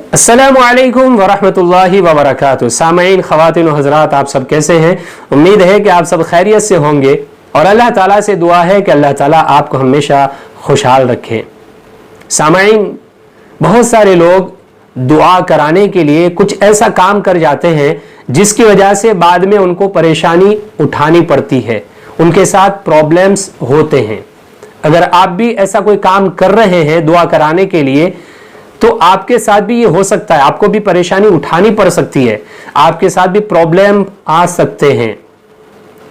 अस्सलामु अलैकुम वरहमतुल्लाहि वबरकातुहू। सामईन, ख़वातीन और हज़रात, आप सब कैसे हैं? उम्मीद है कि आप सब खैरियत से होंगे और अल्लाह ताला से दुआ है कि अल्लाह ताला आपको हमेशा खुशहाल रखे। सामईन, बहुत सारे लोग दुआ कराने के लिए कुछ ऐसा काम कर जाते हैं जिसकी वजह से बाद में उनको परेशानी उठानी पड़ती है, उनके साथ प्रॉब्लम्स होते हैं। अगर आप भी ऐसा कोई काम कर रहे हैं दुआ कराने के लिए, तो आपके साथ भी ये हो सकता है, आपको भी परेशानी उठानी पड़ सकती है, आपके साथ भी प्रॉब्लम आ सकते हैं।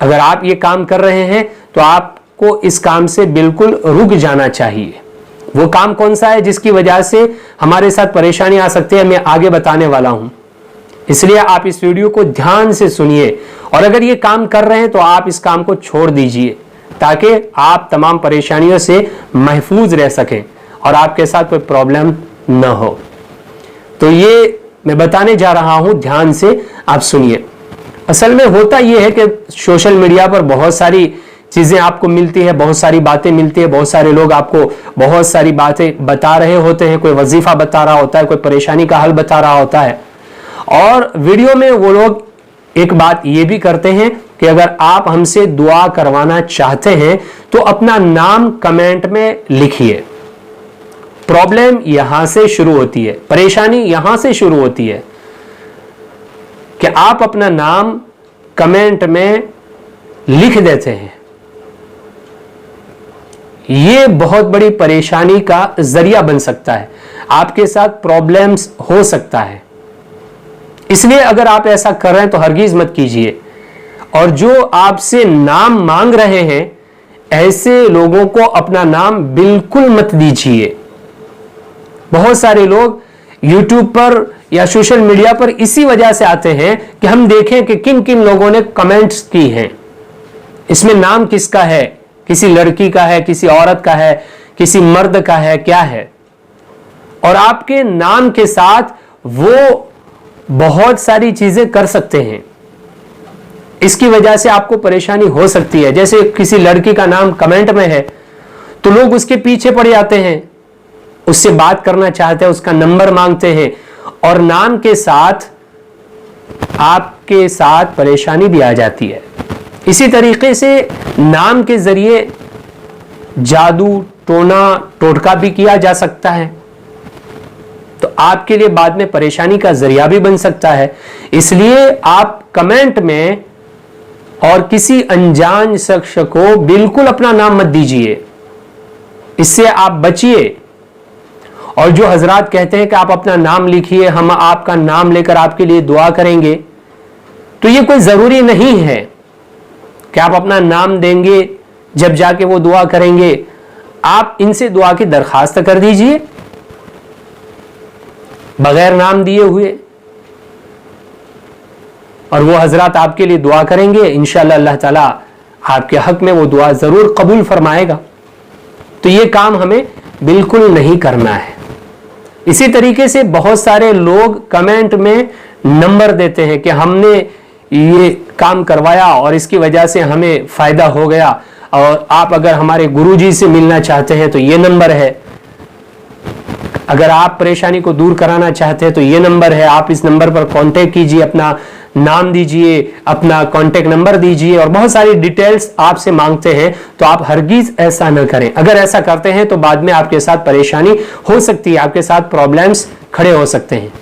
अगर आप ये काम कर रहे हैं तो आपको इस काम से बिल्कुल रुक जाना चाहिए। वो काम कौन सा है जिसकी वजह से हमारे साथ परेशानी आ सकती है, मैं आगे बताने वाला हूं। इसलिए आप इस वीडियो को ध्यान से सुनिए और अगर ये काम कर रहे हैं तो आप इस काम को छोड़ दीजिए ताकि आप तमाम परेशानियों से महफूज रह सकें और आपके साथ कोई प्रॉब्लम न हो। तो ये मैं बताने जा रहा हूं, ध्यान से आप सुनिए। असल में होता यह है कि सोशल मीडिया पर बहुत सारी चीजें आपको मिलती है, बहुत सारी बातें मिलती है, बहुत सारे लोग आपको बहुत सारी बातें बता रहे होते हैं। कोई वजीफा बता रहा होता है, कोई परेशानी का हल बता रहा होता है और वीडियो में वो लोग एक बात ये भी करते हैं कि अगर आप हमसे दुआ करवाना चाहते हैं तो अपना नाम कमेंट में लिखिए। प्रॉब्लम यहां से शुरू होती है, परेशानी यहां से शुरू होती है कि आप अपना नाम कमेंट में लिख देते हैं। यह बहुत बड़ी परेशानी का जरिया बन सकता है, आपके साथ प्रॉब्लम्स हो सकता है। इसलिए अगर आप ऐसा कर रहे हैं तो हरगिज मत कीजिए। और जो आपसे नाम मांग रहे हैं ऐसे लोगों को अपना नाम बिल्कुल मत दीजिए। बहुत सारे लोग YouTube पर या सोशल मीडिया पर इसी वजह से आते हैं कि हम देखें कि किन किन लोगों ने कमेंट्स की हैं। इसमें नाम किसका है, किसी लड़की का है, किसी औरत का है, किसी मर्द का है, क्या है। और आपके नाम के साथ वो बहुत सारी चीजें कर सकते हैं, इसकी वजह से आपको परेशानी हो सकती है। जैसे किसी लड़की का नाम कमेंट में है तो लोग उसके पीछे पड़ जाते हैं, उससे बात करना चाहते हैं, उसका नंबर मांगते हैं और नाम के साथ आपके साथ परेशानी भी आ जाती है। इसी तरीके से नाम के जरिए जादू टोना टोटका भी किया जा सकता है, तो आपके लिए बाद में परेशानी का जरिया भी बन सकता है। इसलिए आप कमेंट में और किसी अनजान शख्स को बिल्कुल अपना नाम मत दीजिए, इससे आप बचिए। और जो हजरात कहते हैं कि आप अपना नाम लिखिए, हम आपका नाम लेकर आपके लिए दुआ करेंगे, तो ये कोई जरूरी नहीं है कि आप अपना नाम देंगे जब जाके वो दुआ करेंगे। आप इनसे दुआ की दरखास्त कर दीजिए बगैर नाम दिए हुए और वो हजरात आपके लिए दुआ करेंगे। इंशाअल्लाह अल्लाह ताला आपके हक में वो दुआ जरूर कबूल फरमाएगा। तो ये काम हमें बिल्कुल नहीं करना है। इसी तरीके से बहुत सारे लोग कमेंट में नंबर देते हैं कि हमने ये काम करवाया और इसकी वजह से हमें फायदा हो गया, और आप अगर हमारे गुरुजी से मिलना चाहते हैं तो ये नंबर है, अगर आप परेशानी को दूर कराना चाहते हैं तो ये नंबर है, आप इस नंबर पर कांटेक्ट कीजिए, अपना नाम दीजिए, अपना कांटेक्ट नंबर दीजिए और बहुत सारी डिटेल्स आपसे मांगते हैं। तो आप हरगिज ऐसा न करें। अगर ऐसा करते हैं तो बाद में आपके साथ परेशानी हो सकती है, आपके साथ प्रॉब्लम्स खड़े हो सकते हैं।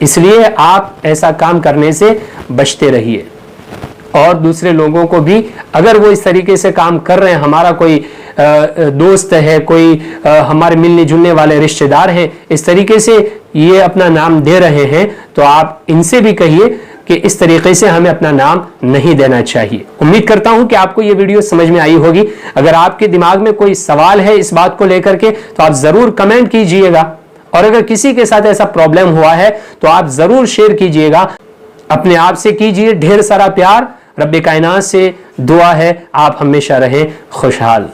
इसलिए आप ऐसा काम करने से बचते रहिए। और दूसरे लोगों को भी, अगर वो इस तरीके से काम कर रहे हैं, हमारा कोई दोस्त है, कोई हमारे मिलने जुलने वाले रिश्तेदार हैं, इस तरीके से ये अपना नाम दे रहे हैं, तो आप इनसे भी कहिए कि इस तरीके से हमें अपना नाम नहीं देना चाहिए। उम्मीद करता हूं कि आपको ये वीडियो समझ में आई होगी। अगर आपके दिमाग में कोई सवाल है इस बात को लेकर के तो आप जरूर कमेंट कीजिएगा, और अगर किसी के साथ ऐसा प्रॉब्लम हुआ है तो आप जरूर शेयर कीजिएगा। अपने आप से कीजिए ढेर सारा प्यार। रब्बे कायनात से दुआ है आप हमेशा रहें खुशहाल।